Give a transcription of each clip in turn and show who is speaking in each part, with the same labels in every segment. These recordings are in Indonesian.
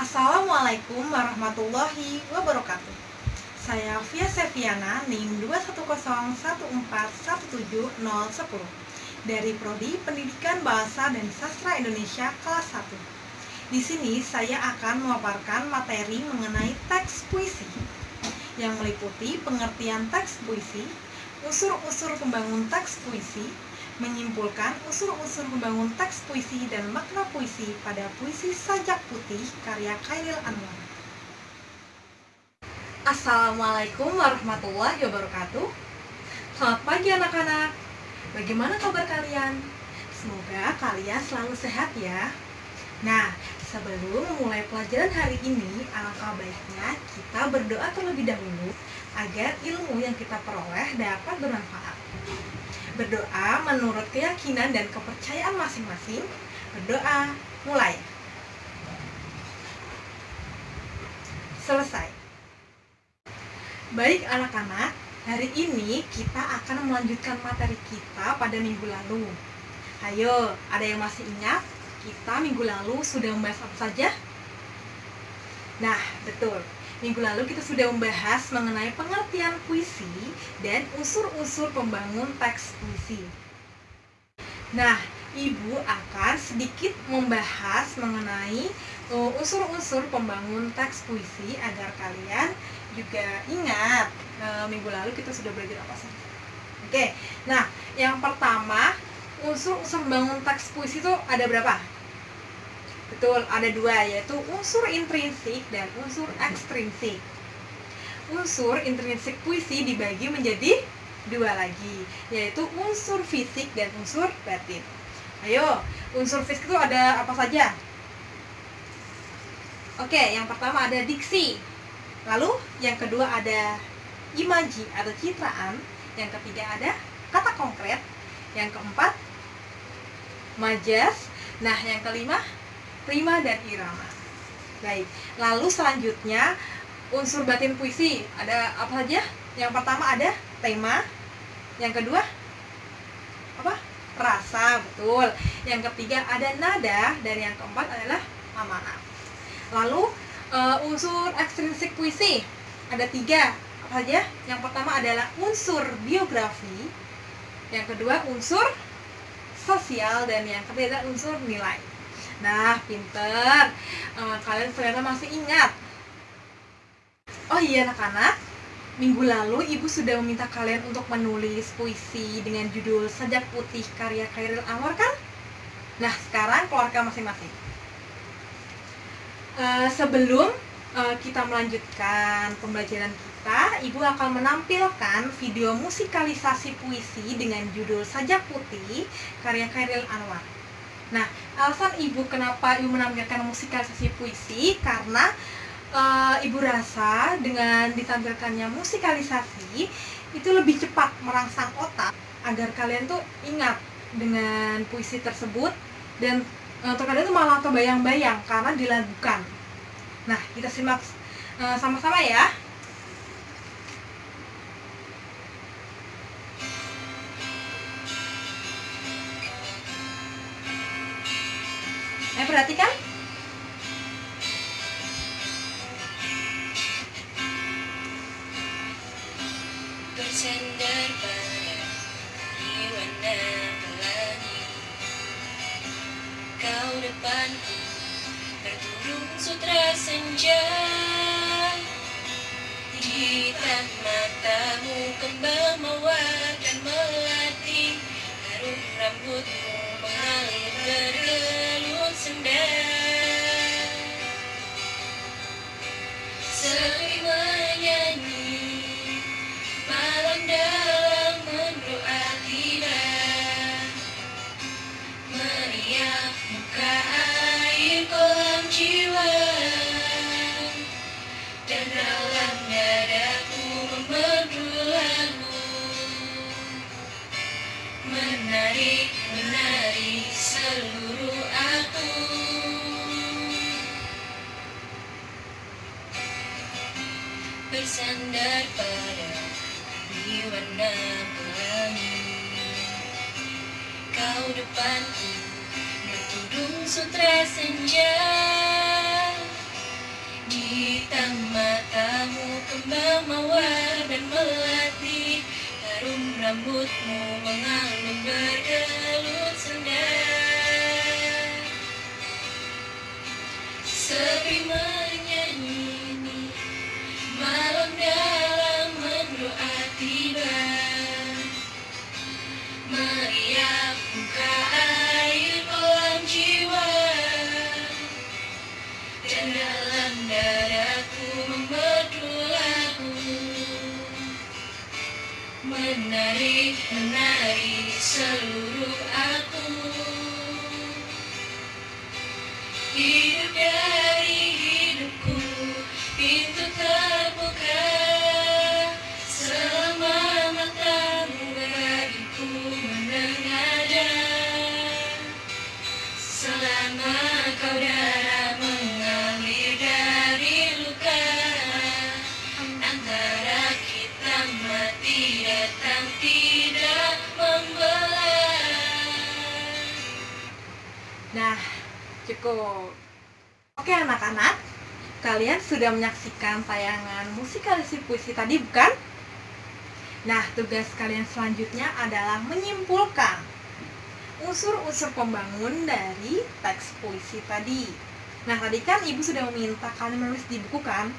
Speaker 1: Assalamualaikum warahmatullahi wabarakatuh. Saya Via Seviana, NIM 210141710 dari Prodi Pendidikan Bahasa dan Sastra Indonesia kelas 1. Di sini saya akan memaparkan materi mengenai teks puisi yang meliputi pengertian teks puisi, unsur-unsur pembangun teks puisi, menyimpulkan unsur-unsur pembangun teks puisi dan makna puisi pada puisi Sajak Putih karya Chairil Anwar. Assalamualaikum warahmatullahi wabarakatuh. Selamat pagi anak-anak. Bagaimana kabar kalian? Semoga kalian selalu sehat ya. Nah, sebelum memulai pelajaran hari ini, alangkah baiknya kita berdoa terlebih dahulu agar ilmu yang kita peroleh dapat bermanfaat. Berdoa menurut keyakinan dan kepercayaan masing-masing. Berdoa, mulai. Selesai. Baik anak-anak, hari ini kita akan melanjutkan materi kita pada minggu lalu. Ayo, ada yang masih ingat? Kita minggu lalu sudah membahas apa saja? Nah, betul. Minggu lalu kita sudah membahas mengenai pengertian puisi dan unsur-unsur pembangun teks puisi. Nah, Ibu akan sedikit membahas mengenai unsur-unsur pembangun teks puisi agar kalian juga ingat minggu lalu kita sudah belajar apa saja. Oke, nah yang pertama unsur-unsur pembangun teks puisi itu ada berapa? Betul, ada dua, yaitu unsur intrinsik dan unsur ekstrinsik. Unsur intrinsik puisi dibagi menjadi dua lagi, yaitu unsur fisik dan unsur batin. Ayo, unsur fisik itu ada apa saja? Oke, yang pertama ada diksi. Lalu yang kedua ada imaji atau citraan. Yang ketiga ada kata konkret. Yang keempat majas. Nah, yang kelima rima dan irama. Baik, lalu selanjutnya unsur batin puisi ada apa saja? Yang pertama ada tema. Yang kedua apa? Rasa, betul. Yang ketiga ada nada dan yang keempat adalah amanat. Lalu unsur ekstrinsik puisi ada tiga, apa saja? Yang pertama adalah unsur biografi, yang kedua unsur sosial, dan yang ketiga adalah unsur nilai. Nah, pinter, kalian ternyata masih ingat. Oh iya anak-anak, minggu lalu Ibu sudah meminta kalian untuk menulis puisi dengan judul Sajak Putih karya Chairil Anwar kan? Nah, sekarang keluarkan masing-masing. Sebelum kita melanjutkan pembelajaran kita, Ibu akan menampilkan video musikalisasi puisi dengan judul Sajak Putih karya Chairil Anwar. Nah, alasan Ibu kenapa Ibu menampilkan musikalisasi puisi karena Ibu rasa dengan ditampilkannya musikalisasi itu lebih cepat merangsang otak agar kalian tuh ingat dengan puisi tersebut dan terkadang itu malah terbayang-bayang karena dilagukan. Nah, kita simak sama-sama ya. Perhatikan.
Speaker 2: Bersandar pada warna pelangi, kau depanku berturung sutra senja. Hitam matamu kembang mawar dan melati, harum rambutmu mengalir bergelut senda. Sepi menyanyi malam dalam mendoa tiba, meriah muka air kolam jiwa, dan dalam dadaku memandu lagu, menarik seluruh aku. Bersandar pada warna pelangi, kau depanku bertudung sutra senja. melati, harum rambutmu mengalun bergelut senja. Sepi menyanyi malam dalam mendoa tiba, meriap muka air kolam jiwa, dan dalam dadaku membedu lagu, menarik seluruh aku. Hidup dari hidupku, pintu terbuka, selama matamu bagiku menengadah, selama kau darah mengalir dari luka, antara kita mati datang tidak membelah.
Speaker 1: Nah, cukup. Oke anak-anak, kalian sudah menyaksikan tayangan musikalisi puisi tadi bukan? Nah, tugas kalian selanjutnya adalah menyimpulkan unsur-unsur pembangun dari teks puisi tadi. Nah, tadi kan ibu sudah meminta kalian menulis di buku kan?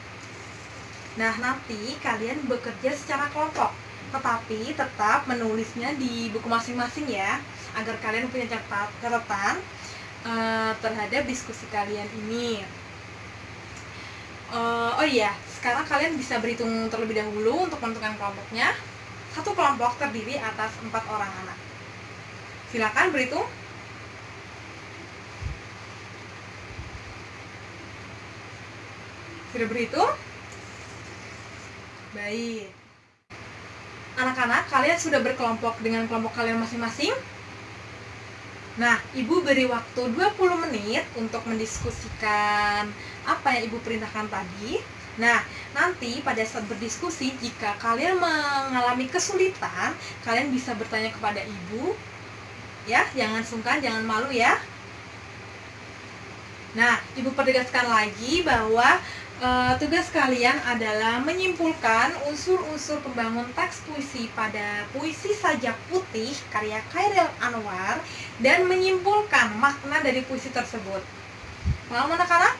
Speaker 1: Nah, nanti kalian bekerja secara kelompok, tetapi tetap menulisnya di buku masing-masing ya, agar kalian punya catatan terhadap diskusi kalian ini. Oh iya, sekarang kalian bisa berhitung terlebih dahulu untuk menentukan kelompoknya. Satu kelompok terdiri atas 4 orang anak. Silakan berhitung. Sudah berhitung? Baik. Anak-anak, kalian sudah berkelompok dengan kelompok kalian masing-masing? Nah, ibu beri waktu 20 menit untuk mendiskusikan apa yang ibu perintahkan tadi. Nah, nanti pada saat berdiskusi, jika kalian mengalami kesulitan, kalian bisa bertanya kepada ibu. Ya, jangan sungkan, jangan malu ya. Nah, ibu pertegaskan lagi bahwa tugas kalian adalah menyimpulkan unsur-unsur pembangun teks puisi pada Puisi Sajak Putih karya Khairil Anwar dan menyimpulkan makna dari puisi tersebut. Paham anak-anak?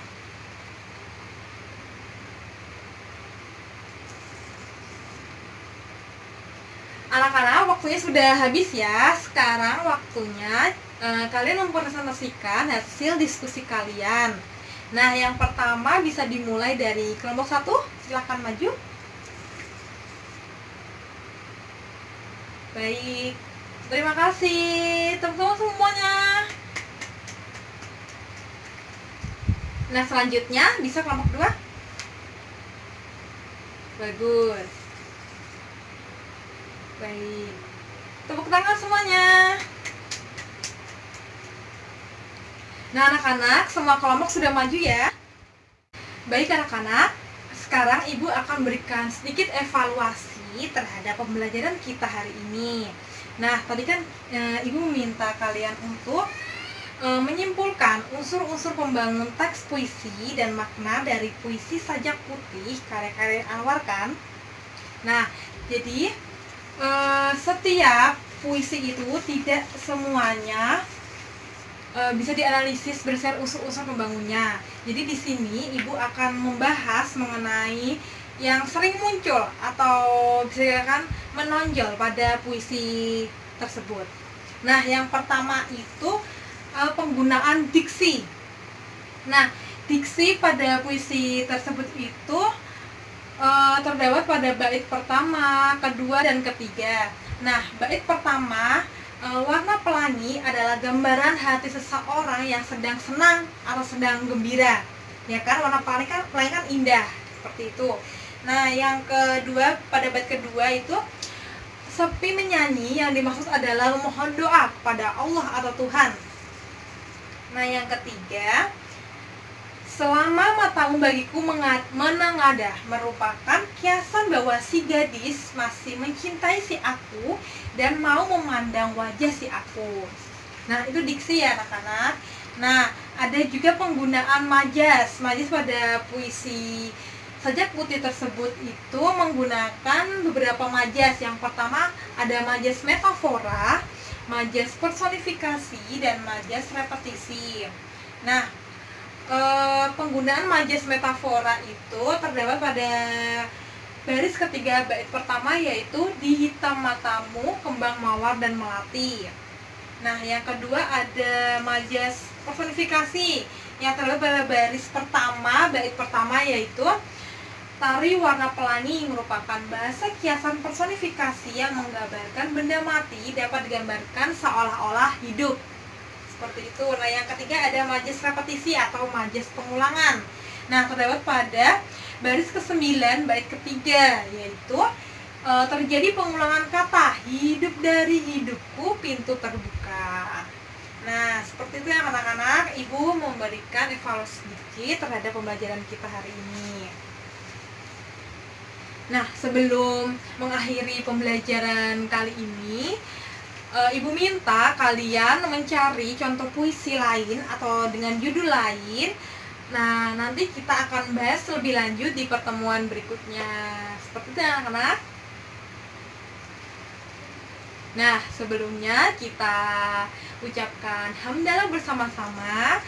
Speaker 1: Anak-anak, waktunya sudah habis ya. Sekarang waktunya kalian mempresentasikan hasil diskusi kalian. Nah, yang pertama bisa dimulai dari kelompok 1. Silakan maju. Baik, terima kasih. Tepuk tangan semuanya. Nah, selanjutnya bisa kelompok 2. Bagus. Baik, tepuk tangan semuanya. Nah, anak-anak, semua kelompok sudah maju ya. Baik anak-anak, sekarang ibu akan berikan sedikit evaluasi terhadap pembelajaran kita hari ini. Nah, tadi kan ibu meminta kalian untuk menyimpulkan unsur-unsur pembangun teks puisi dan makna dari Puisi Sajak Putih karya Khairil Anwar kan? Nah, jadi setiap puisi itu tidak semuanya bisa dianalisis berdasarkan unsur-unsur pembangunnya. Jadi di sini ibu akan membahas mengenai yang sering muncul atau bisa dikatakan menonjol pada puisi tersebut. Nah, yang pertama itu penggunaan diksi. Nah, diksi pada puisi tersebut itu terdapat pada bait pertama, kedua, dan ketiga. Nah, bait pertama, warna pelangi adalah gambaran hati seseorang yang sedang senang atau sedang gembira. Ya kan, warna pelangi kan indah, seperti itu. Nah, yang kedua, pada bait kedua itu sepi menyanyi, yang dimaksud adalah memohon doa kepada Allah atau Tuhan. Nah, yang ketiga, selama matamu bagiku menengadah, merupakan kiasan bahwa si gadis masih mencintai si aku dan mau memandang wajah si aku. Nah, itu diksi ya anak-anak. Nah, ada juga penggunaan majas pada puisi Sajak putih tersebut itu menggunakan beberapa majas. Yang pertama ada majas metafora, majas personifikasi, dan majas repetisi. Nah, penggunaan majas metafora itu terdapat pada baris ketiga bait pertama, yaitu di hitam matamu, kembang mawar dan melati. Nah, yang kedua ada majas personifikasi yang terdapat pada baris pertama bait pertama, yaitu tari warna pelangi, merupakan bahasa kiasan personifikasi yang menggambarkan benda mati dapat digambarkan seolah-olah hidup. Seperti itu. Nah, yang ketiga ada majas repetisi atau majas pengulangan. Nah, terdapat pada baris ke-9 bait ketiga, yaitu terjadi pengulangan kata hidup dari hidupku, pintu terbuka. Nah, seperti itu ya anak-anak. Ibu memberikan evaluasi sedikit terhadap pembelajaran kita hari ini. Nah, sebelum mengakhiri pembelajaran kali ini, Ibu minta kalian mencari contoh puisi lain atau dengan judul lain. Nah, nanti kita akan bahas lebih lanjut di pertemuan berikutnya. Seperti itu anak-anak. Nah, sebelumnya kita ucapkan hamdalah bersama-sama.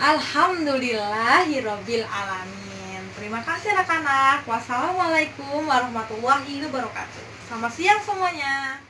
Speaker 1: Alhamdulillahirabbil alamin. Terima kasih anak-anak. Wassalamualaikum warahmatullahi wabarakatuh. Selamat siang semuanya.